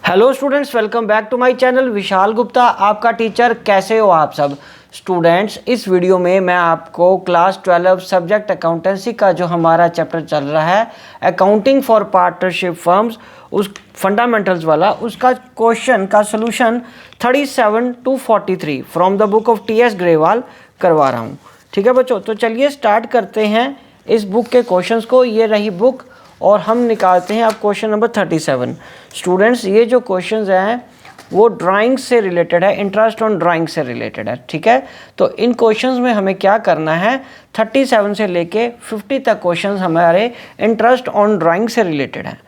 Hello students, welcome back to my channel. Vishal Gupta आपका teacher. कैसे हो आप सब स्टूडेंट्स? इस वीडियो में मैं आपको क्लास 12 सब्जेक्ट अकाउंटेंसी का जो हमारा चैप्टर चल रहा है अकाउंटिंग फॉर पार्टनरशिप फर्म्स, उस फंडामेंटल्स वाला, उसका क्वेश्चन का solution 37 to 43 from the book of T.S.. Grewal करवा रहा हूँ। ठीक है बच्चों, तो चलिए स्टार्ट करते हैं इस बुक के क्वेश्चंस को। ये रही बुक और हम निकालते हैं अब क्वेश्चन नंबर 37। स्टूडेंट्स, ये जो क्वेश्चंस हैं वो ड्राइंग से रिलेटेड है, इंटरेस्ट ऑन ड्राइंग से रिलेटेड है। ठीक है, तो इन क्वेश्चंस में हमें क्या करना है, 37 से लेके 50 तक क्वेश्चंस हमारे इंटरेस्ट ऑन ड्राइंग से रिलेटेड हैं।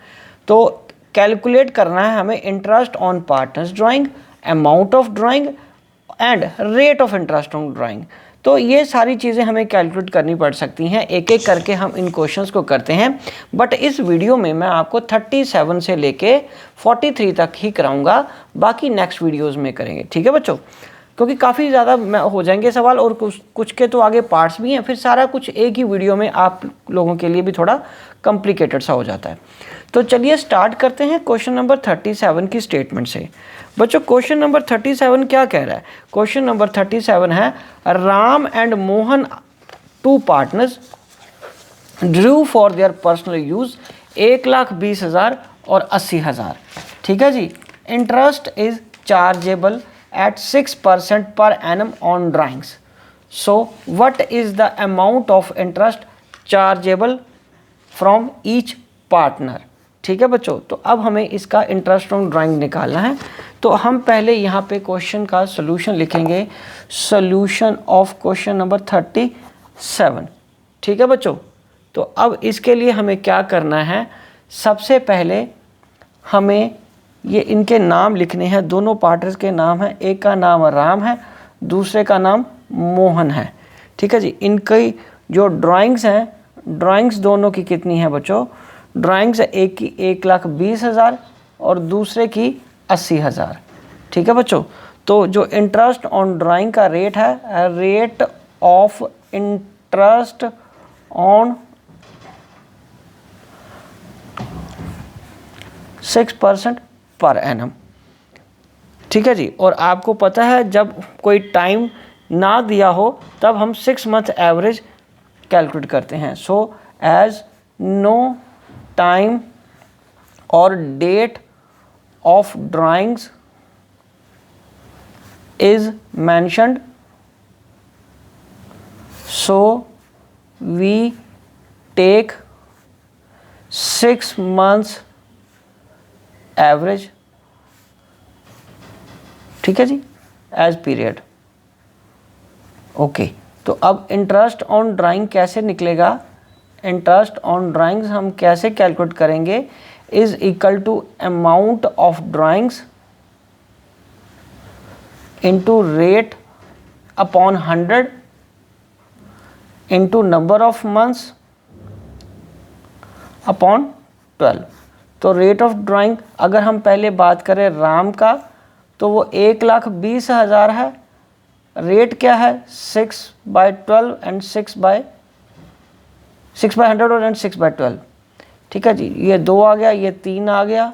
तो कैलकुलेट करना है हमें interest on partners drawing, amount of drawing and rate of interest on drawing. तो ये सारी चीज़ें हमें कैलकुलेट करनी पड़ सकती हैं, एक एक करके हम इन क्वेश्चंस को करते हैं। बट इस वीडियो में मैं आपको 37 से लेके 43 तक ही कराऊंगा, बाकी नेक्स्ट वीडियोस में करेंगे। ठीक है बच्चों, क्योंकि काफ़ी ज़्यादा हो जाएंगे सवाल और कुछ के तो आगे पार्ट्स भी हैं, फिर सारा कुछ एक ही वीडियो में आप लोगों के लिए भी थोड़ा कॉम्प्लिकेटेड सा हो जाता है। तो चलिए स्टार्ट करते हैं क्वेश्चन नंबर 37 की स्टेटमेंट से। बच्चों, क्वेश्चन नंबर 37 क्या कह रहा है? क्वेश्चन नंबर 37 है, Ram and Mohan two partners drew for their personal use 1,20,000 और 80,000। ठीक है जी। Interest is chargeable at 6% per annum on drawings. So what is the amount of interest chargeable from each partner? ठीक है बच्चों, तो अब हमें इसका इंटरेस्ट ऑन ड्राइंग निकालना है। तो हम पहले यहाँ पे क्वेश्चन का सोल्यूशन लिखेंगे, सोल्यूशन ऑफ क्वेश्चन नंबर 37। ठीक है बच्चों, तो अब इसके लिए हमें क्या करना है, सबसे पहले हमें ये इनके नाम लिखने हैं। दोनों पार्टनर्स के नाम हैं, एक का नाम राम है, दूसरे का नाम मोहन है। ठीक है जी। इनकी जो ड्राइंग्स हैं, ड्राइंग्स दोनों की कितनी है बच्चों? ड्राइंग्स एक की 1,20,000 और दूसरे की 80,000। ठीक है बच्चों, तो जो इंटरेस्ट ऑन ड्राइंग का रेट है, rate of interest on 6% per annum. ठीक है जी। और आपको पता है जब कोई टाइम ना दिया हो तब हम 6 मंथ एवरेज कैलकुलेट करते हैं। सो एज नो टाइम और date of drawings is mentioned, so we take 6 months average. ठीक है जी, एज पीरियड। ओके, तो अब इंटरेस्ट ऑन ड्राइंग कैसे निकलेगा? इंटरेस्ट ऑन ड्राइंग्स हम कैसे कैलकुलेट करेंगे? Is equal to amount of drawings into rate upon 100 into number of months upon 12। तो रेट ऑफ ड्राइंग अगर हम पहले बात करें राम का, तो वो 1,20,000 है। रेट क्या है? 6/12 एंड 6/100 और 6/12। ठीक है जी। ये 2 आ गया, ये 3 आ गया,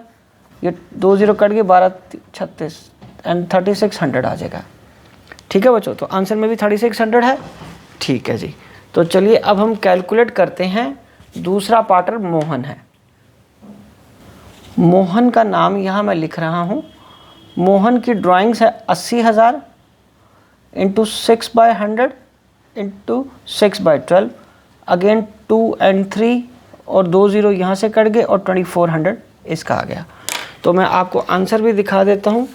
ये 2 0 कट गए, 12 36 एंड 3600 आ जाएगा। ठीक है बच्चों, तो आंसर में भी 3600 है। ठीक है जी। तो चलिए अब हम कैलकुलेट करते हैं। दूसरा पार्टनर मोहन है। मोहन का नाम यहाँ मैं लिख रहा हूँ। मोहन की ड्राइंग्स है 80,000 इंटू 6/100 इंटू 6/12, अगेन 2 and 3 और 2 0 यहाँ से कट गए और 2400 इसका आ गया। तो मैं आपको आंसर भी दिखा देता हूँ।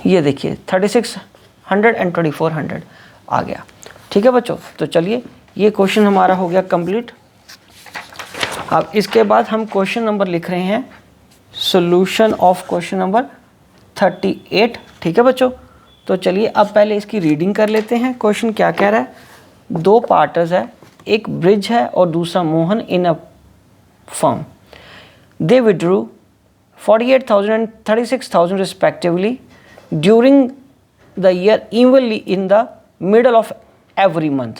ये देखिए 3600 एंड 2400 आ गया। ठीक है बच्चों, तो चलिए ये क्वेश्चन हमारा हो गया कंप्लीट। अब इसके बाद हम क्वेश्चन नंबर लिख रहे हैं, सॉल्यूशन ऑफ क्वेश्चन नंबर 38। ठीक है बच्चों, तो चलिए अब पहले इसकी रीडिंग कर लेते हैं। क्वेश्चन क्या कह रहा है? 2 पार्टनर्स है, एक ब्रिज है और दूसरा Mohan in a firm. They withdrew 48,000 and 36,000 respectively during the year evenly in the middle of every month.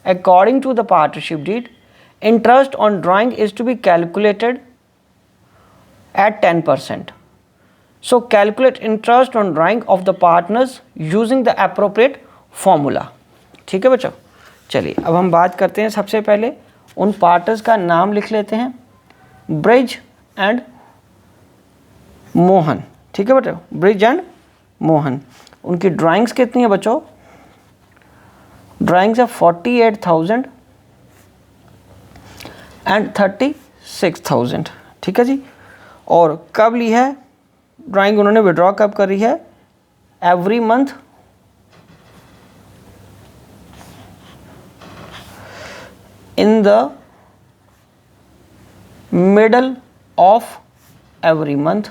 According to the partnership deed, interest on drawing is to be calculated at 10%. So calculate interest on drawing of the partners using the appropriate formula. ठीक है बच्चों, चलिए अब हम बात करते हैं। सबसे पहले उन पार्टनर्स का नाम लिख लेते हैं, ब्रिज एंड मोहन। ठीक है बच्चों, ब्रिज एंड मोहन। उनकी ड्राइंग्स कितनी है बच्चों? ड्राइंग्स है 48,000 एंड 36,000। ठीक है जी। और कब ली है ड्राइंग उन्होंने, विड्रॉ कब करी है? Every month in the middle of every month.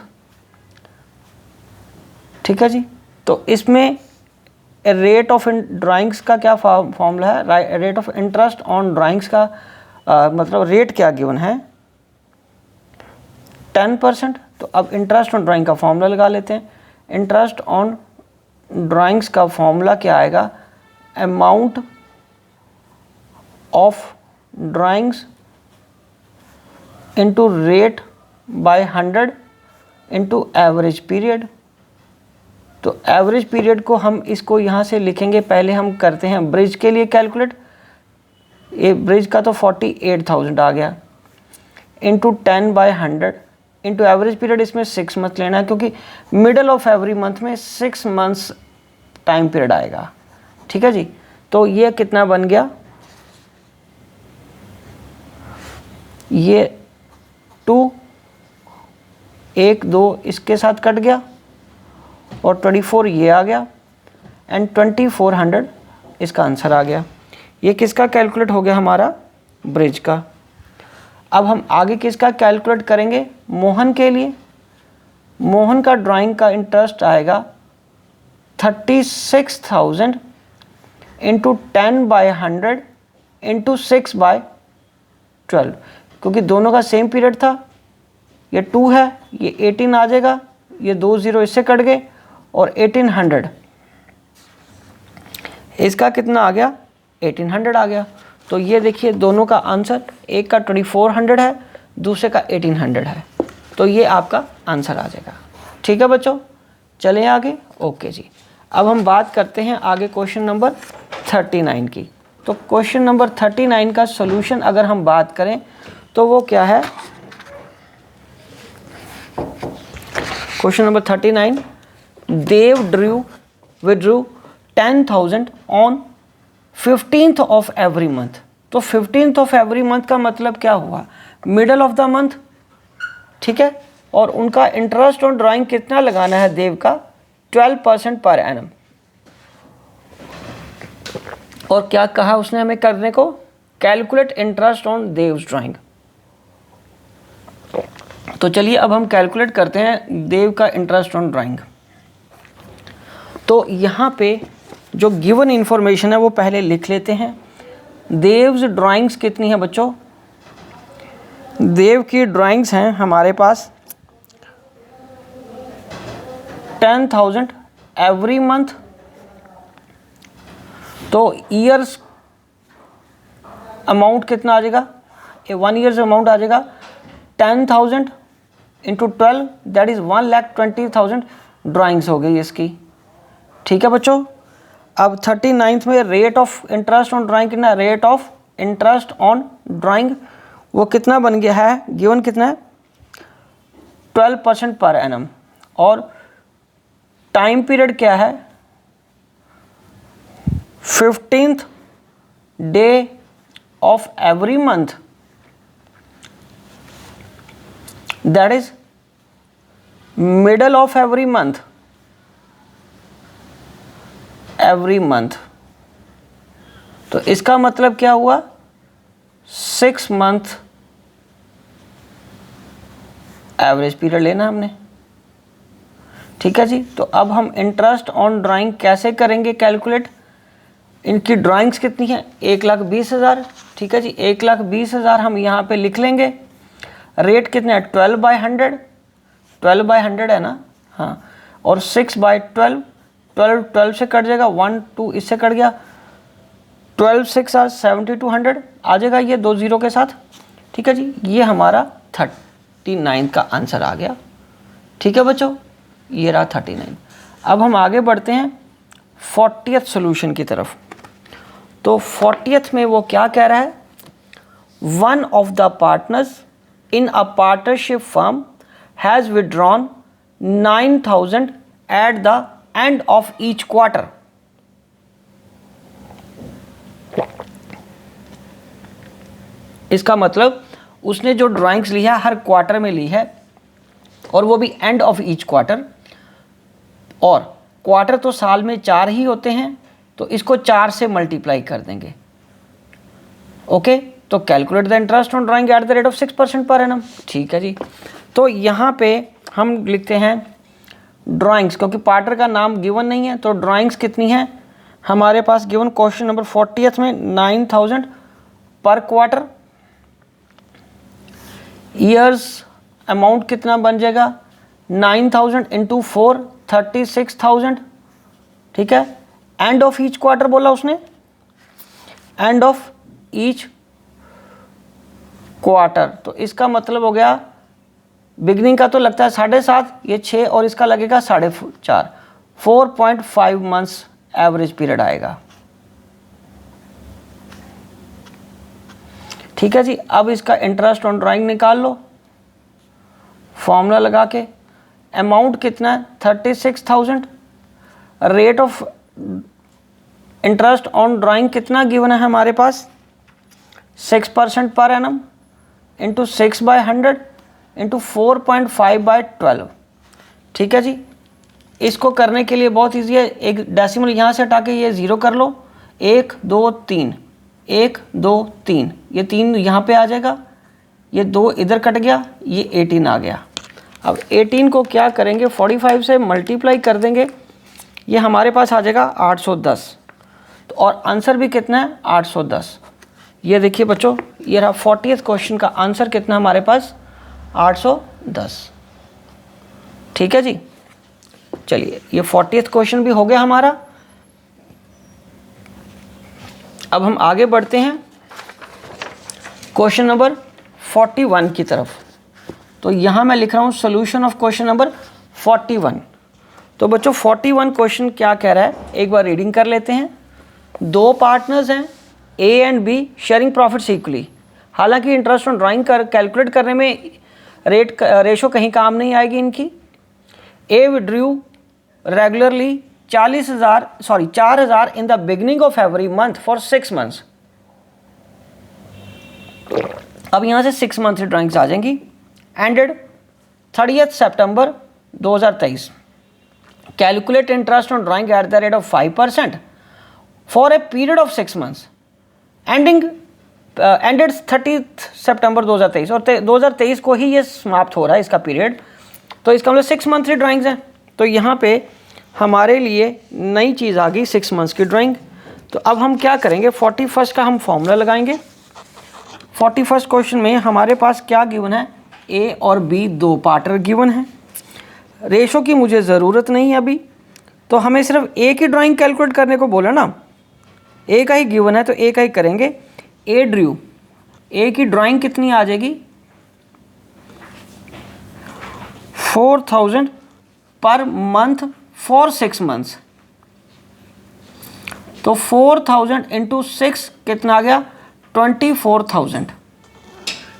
ठीक है जी। तो इसमें रेट ऑफ ड्राइंग्स का क्या फॉर्मूला है? Rate of interest on drawings का मतलब रेट क्या गिवन है? 10%। तो अब इंटरेस्ट ऑन ड्राइंग का फॉर्मूला लगा लेते हैं। इंटरेस्ट ऑन ड्राइंग्स का फॉर्मूला क्या आएगा? Amount of drawings into rate by 100 into average period. तो एवरेज पीरियड को हम इसको यहाँ से लिखेंगे। पहले हम करते हैं ब्रिज के लिए कैलकुलेट। ये ब्रिज का तो 48,000 आ गया, इंटू 10/100 इंटू एवरेज पीरियड। इसमें 6 मंथ लेना है क्योंकि मिडल ऑफ एवरी मंथ में 6 मंथ्स टाइम पीरियड आएगा। ठीक है जी। तो ये कितना बन गया? ये 2, 1, 2 इसके साथ कट गया और 24 ये आ गया एंड 2400 इसका आंसर आ गया। ये किसका कैलकुलेट हो गया? हमारा ब्रिज का। अब हम आगे किसका कैलकुलेट करेंगे? मोहन के लिए। मोहन का ड्राइंग का इंटरेस्ट आएगा 36,000 इंटू 10/100 इंटू 6/12, क्योंकि दोनों का सेम पीरियड था। ये 2 है, ये 18 आ जाएगा, ये 2 0 इससे कट गए और 1800 इसका कितना आ गया? 1800 आ गया। तो ये देखिए दोनों का आंसर, एक का 2400 है, दूसरे का 1800 है। तो ये आपका आंसर आ जाएगा। ठीक है बच्चों, चलें आगे। ओके जी। अब हम बात करते हैं आगे क्वेश्चन नंबर 39 की। तो क्वेश्चन नंबर 39 का सॉल्यूशन अगर हम बात करें तो वो क्या है? Question number 39, Dev withdrew 10,000 on 15th of every month. तो 15th ऑफ एवरी मंथ का मतलब क्या हुआ? Middle of the month. ठीक है। और उनका इंटरेस्ट ऑन ड्राइंग कितना लगाना है देव का? 12% पर एनम। और क्या कहा उसने हमें करने को? Calculate interest on Dev's drawing. तो चलिए अब हम कैलकुलेट करते हैं देव का इंटरेस्ट ऑन ड्राइंग। तो यहाँ पे जो गिवन इंफॉर्मेशन है वो पहले लिख लेते हैं। देव्स ड्राइंग्स कितनी है बच्चों? देव की ड्राइंग्स हैं हमारे पास 10,000 एवरी मंथ। तो ईयर्स अमाउंट कितना आ जाएगा? 1 ईयर्स अमाउंट आ जाएगा 10,000 इंटू 12, दैट इज़ 1,20,000 ड्राइंग्स हो गई इसकी। ठीक है बच्चों। अब 39th में rate of interest on drawing कितना? Rate of interest on drawing वो कितना बन गया है? गिवन कितना है? 12% पर एनम। और टाइम पीरियड क्या है? 15th day of every month, that is middle of every month. तो इसका मतलब क्या हुआ? 6 मंथ एवरेज पीरियड लेना हमने। ठीक है जी। तो अब हम इंटरेस्ट ऑन ड्राइंग कैसे करेंगे कैलकुलेट? इनकी ड्राइंग्स कितनी है? 1,20,000। ठीक है जी। 1,20,000 हम यहाँ पे लिख लेंगे। रेट कितना है? 12/100। 12/100 है ना? हाँ। और 6/12, 12 से कट जाएगा, 1 2 इससे कट गया, 12 6 7200 आ जाएगा ये 2 0 के साथ। ठीक है जी। ये हमारा 39 का आंसर आ गया। ठीक है बच्चों, ये रहा 39। अब हम आगे बढ़ते हैं 40th सॉल्यूशन की तरफ। तो 40th में वो क्या कह रहा है, one of the partners in a partnership firm has withdrawn 9,000 eight the end of each quarter. इसका मतलब उसने जो ड्राइंग्स ली है हर क्वार्टर में ली है, और वो भी एंड ऑफ ईच क्वार्टर। और क्वार्टर तो साल में 4 ही होते हैं, तो इसको 4 से मल्टीप्लाई कर देंगे। ओके, तो calculate the interest on drawing at the rate of 6% per annum. ठीक है जी, तो यहाँ पे हम लिखते हैं ड्राइंग्स, क्योंकि पार्टनर का नाम गिवन नहीं है, तो ड्राइंग्स कितनी है हमारे पास गिवन क्वेश्चन नंबर 40th में 9,000 पर क्वार्टर। ईयर्स अमाउंट कितना बन जाएगा, 9,000 इंटू 4 36,000। ठीक है, एंड ऑफ ईच क्वार्टर बोला उसने, एंड ऑफ ईच क्वार्टर, तो इसका मतलब हो गया बिगनिंग का तो लगता है 7.5, ये 6 और इसका लगेगा 4.5, 4.5 मंथ्स एवरेज पीरियड आएगा। ठीक है जी, अब इसका इंटरेस्ट ऑन ड्राइंग निकाल लो फॉर्मूला लगा के। अमाउंट कितना है 36,000, rate of interest on drawing कितना गिवन है हमारे पास 6% पर एनम इंटू 6/100 इंटू 4.5/12। ठीक है जी, इसको करने के लिए बहुत ईजी है, एक डेसिमल यहाँ से हटा के ये 0 कर लो, 1 2 3 1 2 3, ये 3 यहाँ पे आ जाएगा, ये 2 इधर कट गया, ये 18 आ गया। अब 18 को क्या करेंगे 45 से मल्टीप्लाई कर देंगे, ये हमारे पास आ जाएगा 810। तो और आंसर भी कितना है 810। ये देखिए बच्चों, ये रहा 40th क्वेश्चन का आंसर कितना हमारे पास 810। ठीक है जी, चलिए ये 40th क्वेश्चन भी हो गया हमारा। अब हम आगे बढ़ते हैं क्वेश्चन नंबर 41 की तरफ। तो यहाँ मैं लिख रहा हूँ सॉल्यूशन ऑफ क्वेश्चन नंबर 41। तो बच्चों 41 क्वेश्चन क्या कह रहा है, एक बार रीडिंग कर लेते हैं। 2 पार्टनर्स हैं A and B sharing profits equally. हालांकि इंटरेस्ट ऑन ड्राइंग कैलकुलेट करने में रेशो कहीं काम नहीं आएगी इनकी। A withdrew regularly 4,000 in the beginning of every month for 6 months. अब यहाँ से 6 मंथ की ड्राइंग्स आ जाएंगी। Ended 30th September 2023। Calculate interest on drawing at the rate of 5% for a period of 6 months ended 30th September 2023। और 2023 को ही ये समाप्त हो रहा है इसका पीरियड, तो इसका मतलब 6 मंथ की ड्राइंग्स हैं। तो यहाँ पे हमारे लिए नई चीज़ आ गई 6 मंथ्स की ड्राइंग। तो अब हम क्या करेंगे 41st का हम फॉर्मूला लगाएंगे। 41st क्वेश्चन में हमारे पास क्या गिवन है, ए और बी 2 पार्टनर गिवन है। रेशो की मुझे ज़रूरत नहीं है अभी, तो हमें सिर्फ ए की ड्राइंग कैलकुलेट करने को बोला ना, ए का ही गिवन है तो ए का ही करेंगे। ए ड्रू, ए की ड्राइंग कितनी आ जाएगी 4,000 पर मंथ फॉर 6 मंथ्स। तो 4,000 इंटू 6 कितना आ गया 24,000।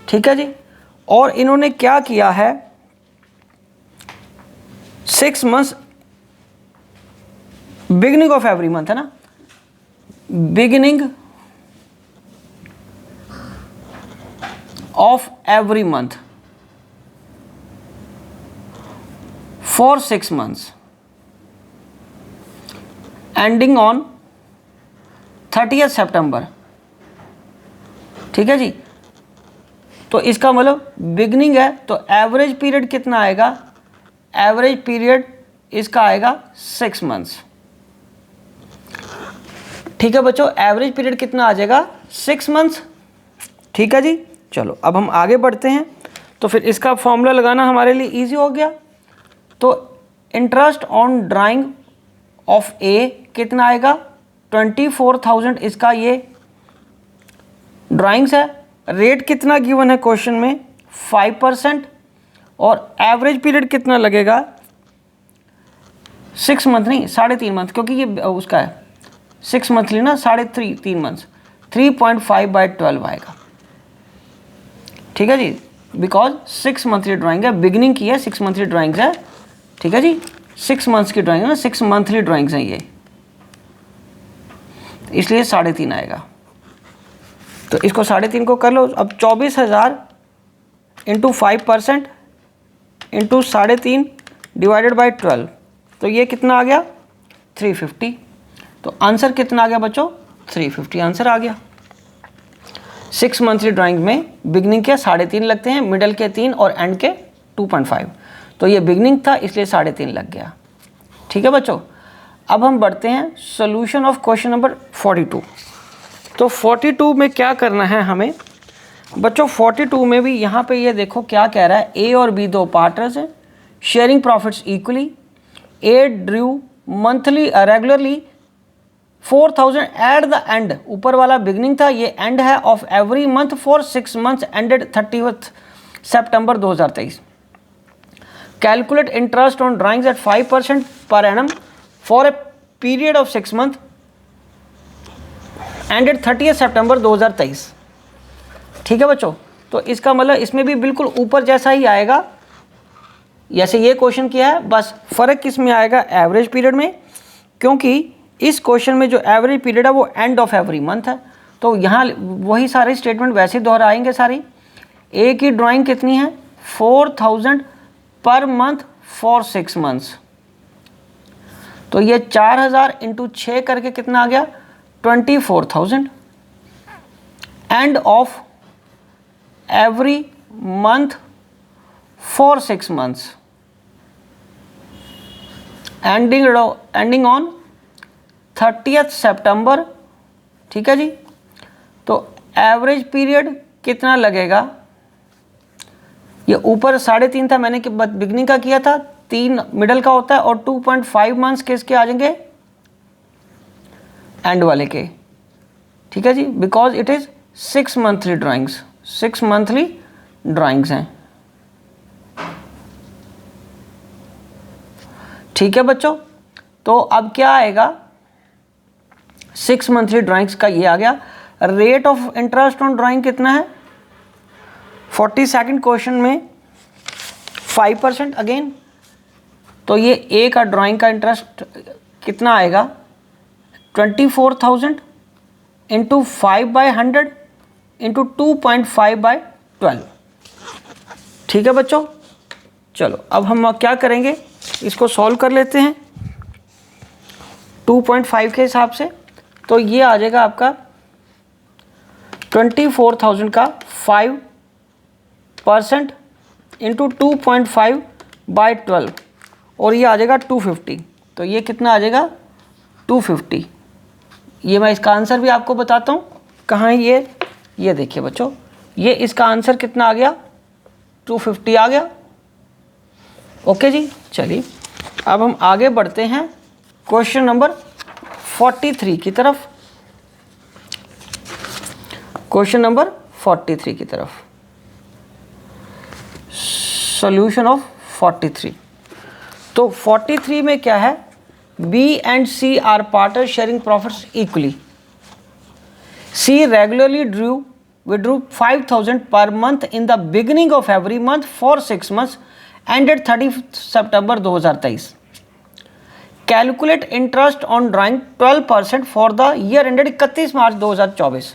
ठीक है जी, और इन्होंने क्या किया है 6 months beginning of every month है ना, beginning of every month for 6 months ending on 30th सितंबर। ठीक है जी, तो इसका मतलब बिगनिंग है तो एवरेज पीरियड कितना आएगा, एवरेज पीरियड इसका आएगा 6 मंथ्स। ठीक है बच्चों, एवरेज पीरियड कितना आ जाएगा 6 मंथ्स। ठीक है जी, चलो अब हम आगे बढ़ते हैं। तो फिर इसका फॉर्मूला लगाना हमारे लिए इजी हो गया। तो इंटरेस्ट ऑन ड्राइंग ऑफ ए कितना आएगा 24,000, इसका ये ड्राइंग्स है। रेट कितना गिवन है क्वेश्चन में 5%, और एवरेज पीरियड कितना लगेगा, 6 मंथ नहीं 3.5 मंथ, क्योंकि ये उसका है 6 मंथली ना, 3.5 मंथ्स, 3.5/12 आएगा। ठीक है जी, बिकॉज 6 मंथली ड्राइंग है, बिगिनिंग की है, 6 मंथली ड्राइंग्स है। ठीक है जी, 6 मंथ्स की ड्राइंग है ना, 6 मंथली ड्राइंग्स हैं ये, इसलिए 3.5 आएगा। तो इसको 3.5 को कर लो। अब 24,000 इंटू 5% इंटू 3.5 डिवाइडेड बाई 12, तो ये कितना आ गया 350। तो आंसर कितना आ गया बच्चों, 350 आंसर आ गया। 6 मंथली ड्राइंग में बिगनिंग के 3.5 लगते हैं, मिडल के 3 और एंड के 2.5। तो ये बिगनिंग था इसलिए 3.5 लग गया। ठीक है बच्चों, अब हम बढ़ते हैं सॉल्यूशन ऑफ क्वेश्चन नंबर 42। तो 42 में क्या करना है हमें बच्चों, 42 में भी यहाँ पे ये देखो क्या कह रहा है, ए और बी दो पार्टनर्स हैं, sharing profits equally, A drew monthly regularly 4,000 at the end, ऊपर वाला बिगनिंग था, ये एंड है, of every month for 6 months ended 30 September 2023। Calculate interest on drawings at 5% per annum for a period of 6 month ended 30 September 2023। ठीक है बच्चों, तो इसका मतलब इसमें भी बिल्कुल ऊपर जैसा ही आएगा जैसे ये क्वेश्चन किया है, बस फ़र्क किस में आएगा, एवरेज पीरियड में, क्योंकि इस क्वेश्चन में जो एवरेज पीरियड है वो एंड ऑफ एवरी मंथ है। तो यहाँ वही सारे स्टेटमेंट वैसे दोहराएंगे सारी। ए की ड्राइंग कितनी है 4,000 पर मंथ फॉर 6 मंथ्स, तो ये 4,000 इंटू 6 करके कितना आ गया 24,000 end of every month for 6 months ending on 30 सितंबर। ठीक है जी, तो एवरेज पीरियड कितना लगेगा, ये ऊपर 3.5 था, मैंने बिगनिंग का किया था, 3 मिडल का होता है और 2.5 मंथ्स किसके आ जाएंगे एंड वाले के। ठीक है जी, because it is 6 monthly drawings, 6 monthly drawings हैं। ठीक है बच्चों, तो अब क्या आएगा 6 मंथली ड्राइंग्स का ये आ गया। Rate of interest on drawing कितना है 42nd क्वेश्चन में 5% अगेन, तो ये ए का ड्राइंग का इंटरेस्ट कितना आएगा 24,000 इंटू 5/100 इंटू 2.5/12। ठीक है बच्चों, चलो अब हम क्या करेंगे, इसको सॉल्व कर लेते हैं 2.5 के हिसाब से। तो ये आ जाएगा आपका 24,000 का 5% इंटू 2.5/12 और ये आ जाएगा 250। तो ये कितना आ जाएगा 250। ये मैं इसका आंसर भी आपको बताता हूँ कहाँ है ये देखिए बच्चों, ये इसका आंसर कितना आ गया 250 आ गया। ओके जी, चलिए अब हम आगे बढ़ते हैं क्वेश्चन नंबर 43 की तरफ। क्वेश्चन नंबर 43 की तरफ, सॉल्यूशन ऑफ 43। तो 43 में क्या है, B and C are partner sharing profits equally. C regularly withdrew 5,000 per month in the beginning of every month for 6 months ended 30 September 2023। Calculate interest on drawing 12% for the year ended 31 मार्च 2024।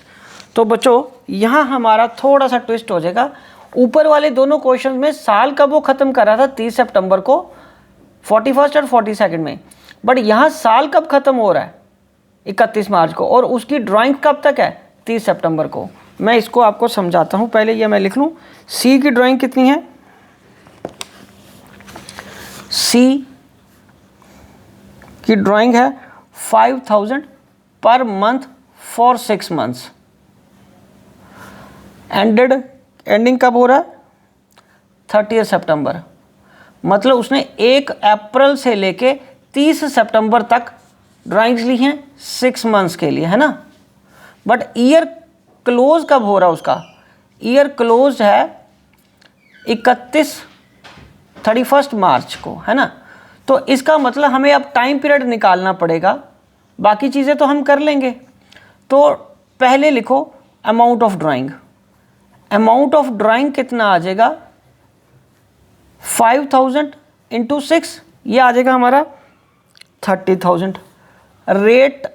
तो बच्चों यहाँ हमारा थोड़ा सा twist हो जाएगा, ऊपर वाले दोनों क्वेश्चन में साल कब वो ख़त्म कर रहा था 30 सितंबर को 41 और 42 में, बट यहाँ साल कब ख़त्म हो रहा है 31 मार्च को और उसकी ड्राइंग कब तक है 30 सितंबर को। मैं इसको आपको समझाता हूँ, पहले ये मैं लिख लूँ। सी की ड्राइंग कितनी है, सी की ड्राइंग है 5,000 per month for 6 months, ending कब हो रहा है 30 सितंबर, मतलब उसने 1 अप्रैल से लेके 30 सितंबर तक ड्राइंग्स ली हैं 6 मंथ्स के लिए, है ना। बट ईयर क्लोज कब हो रहा है उसका, ईयर क्लोज है 31 31 मार्च को, है ना। तो इसका मतलब हमें अब टाइम पीरियड निकालना पड़ेगा, बाकी चीज़ें तो हम कर लेंगे। तो पहले लिखो amount of drawing. Amount of drawing कितना आ जाएगा, 5000 इंटू 6, ये आ जाएगा हमारा 30,000। Rate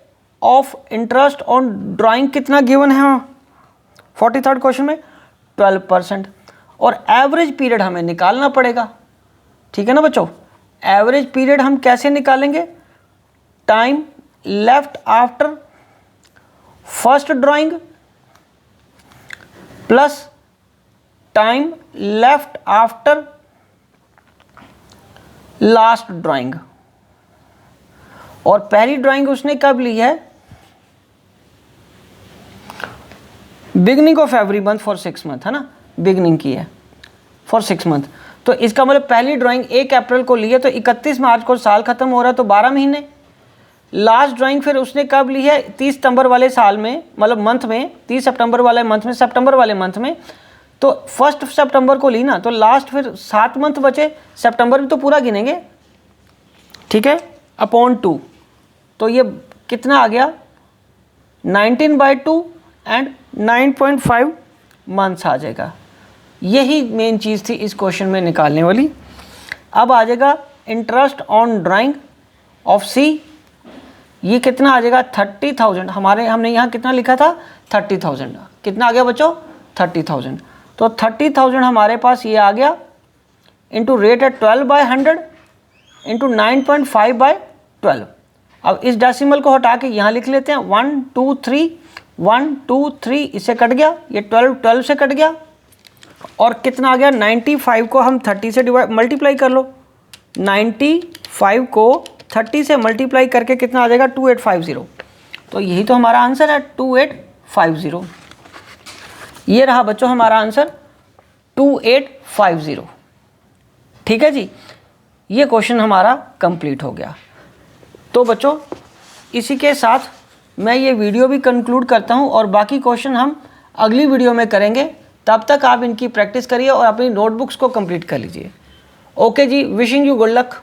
of interest on drawing कितना गिवन है 43rd क्वेश्चन में, 12%। और एवरेज पीरियड हमें निकालना पड़ेगा, ठीक है ना बच्चों। एवरेज पीरियड हम कैसे निकालेंगे, time left after first drawing plus time left after last drawing. और पहली ड्राइंग उसने कब ली है, beginning of every month for 6 month, है ना, बिगनिंग की है फॉर 6 मंथ। तो इसका मतलब पहली ड्राइंग 1 अप्रैल को ली है, तो 31 मार्च को साल खत्म हो रहा है, तो 12 महीने। लास्ट ड्राइंग फिर उसने कब ली है, 30 सितंबर वाले साल में, मतलब मंथ में, 30 सितंबर वाले मंथ में, सितंबर वाले मंथ में। तो 1 सितंबर को ली ना, तो लास्ट फिर 7 मंथ बचे, सितंबर भी तो पूरा गिनेंगे, ठीक है, अपॉन 2। तो ये कितना आ गया, 19/2 एंड 9.5 मंथ्स आ जाएगा। यही मेन चीज़ थी इस क्वेश्चन में निकालने वाली। अब आ जाएगा इंटरेस्ट ऑन ड्राइंग ऑफ सी, ये कितना आ जाएगा 30,000। हमने यहाँ कितना लिखा था 30,000, कितना आ गया बच्चों 30,000। तो 30,000 हमारे पास ये आ गया, इंटू रेट है 12/100 इंटू 9.5/12। अब इस डेसिमल को हटा के यहाँ लिख लेते हैं 1 2 3 1 2 3, इससे कट गया, ये 12 से कट गया। और कितना आ गया 95 को हम 30 से मल्टीप्लाई कर लो, 95 को 30 से मल्टीप्लाई करके कितना आ जाएगा 2850। तो यही तो हमारा आंसर है 2850। ये रहा बच्चों हमारा आंसर 2850, ठीक है जी। ये क्वेश्चन हमारा कंप्लीट हो गया। तो बच्चों इसी के साथ मैं ये वीडियो भी कंक्लूड करता हूँ, और बाकी क्वेश्चन हम अगली वीडियो में करेंगे। तब तक आप इनकी प्रैक्टिस करिए और अपनी नोटबुक्स को कंप्लीट कर लीजिए। ओके जी, विशिंग यू गुड लक।